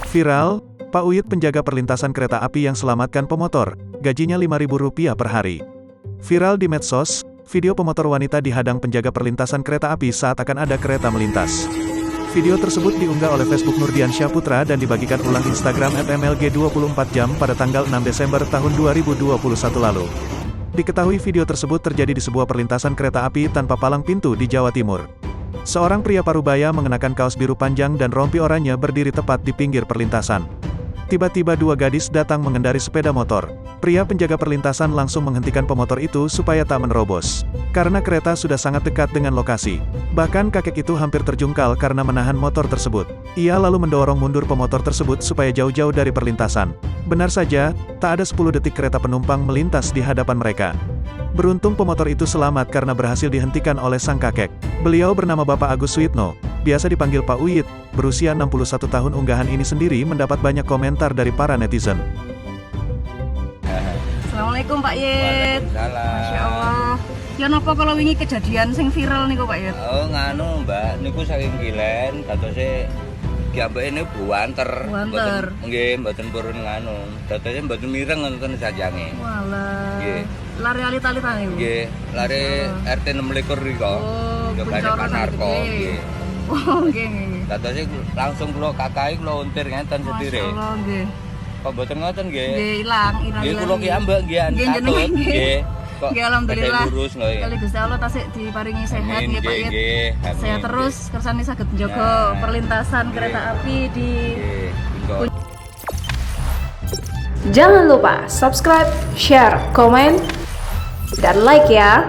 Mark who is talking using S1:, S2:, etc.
S1: Viral, Pak Uyit penjaga perlintasan kereta api yang selamatkan pemotor, gajinya Rp5.000 per hari. Viral di medsos, video pemotor wanita dihadang penjaga perlintasan kereta api saat akan ada kereta melintas. Video tersebut diunggah oleh Facebook Nurdiansyah Putra dan dibagikan ulang Instagram @mlg24jam pada tanggal 6 Desember tahun 2021 lalu. Diketahui video tersebut terjadi di sebuah perlintasan kereta api tanpa palang pintu di Jawa Timur. Seorang pria parubaya mengenakan kaos biru panjang dan rompi oranye berdiri tepat di pinggir perlintasan. Tiba-tiba dua gadis datang mengendari sepeda motor. Pria penjaga perlintasan langsung menghentikan pemotor itu supaya tak menerobos. Karena kereta sudah sangat dekat dengan lokasi. Bahkan kakek itu hampir terjungkal karena menahan motor tersebut. Ia lalu mendorong mundur pemotor tersebut supaya jauh-jauh dari perlintasan. Benar saja, tak ada 10 detik kereta penumpang melintas di hadapan mereka. Beruntung pemotor itu selamat karena berhasil dihentikan oleh sang kakek. Beliau bernama Bapak Agus Suyitno, biasa dipanggil Pak Uyit, berusia 61 tahun. Unggahan ini sendiri mendapat banyak komentar dari para netizen.
S2: Assalamualaikum Pak Yit.
S3: Waalaikumsalam.
S2: Masya Allah. Ya napa kalau wingi kejadian sing viral niku Pak Yit?
S3: Oh nganu Mbak, niku saking kilen, katose kiambake ini buanter.
S2: Buanter.
S3: Nggih, mboten purun nganu. Datose mboten mireng ngoten sajange.
S2: Walah.
S3: Nggih.
S2: Lari alita-alita niku.
S3: Nggih, lare RT 26 riko.
S2: Oh,
S3: Jogane
S2: Buncoran
S3: Panarko.
S2: gede.
S3: Nggih.
S2: Oh, nggih nggih.
S3: Datose langsung kula kakahi kula untir ngenten
S2: Masya
S3: sedire.
S2: Allah nggih.
S3: Kok mboten ngoten nggih?
S2: Nggih ilang
S3: Nggih kula ki ambek nggih
S2: Nggih,
S3: katut.
S2: jenengan nggih.
S3: Nggih. Kok
S2: Nggih alhamdulillah.
S3: badhe lurus nggih.
S2: Kali Gusti Allah tasik diparingi sehat
S3: Amin,
S2: nggih Pak Yit.
S3: nggih, amin,
S2: Sehat terus kersane saged njaga
S3: Nah,
S2: perlintasan
S3: nggih.
S2: kereta api di
S3: Nggih. Nggih.
S4: Jangan lupa subscribe, share, komen, dan like ya.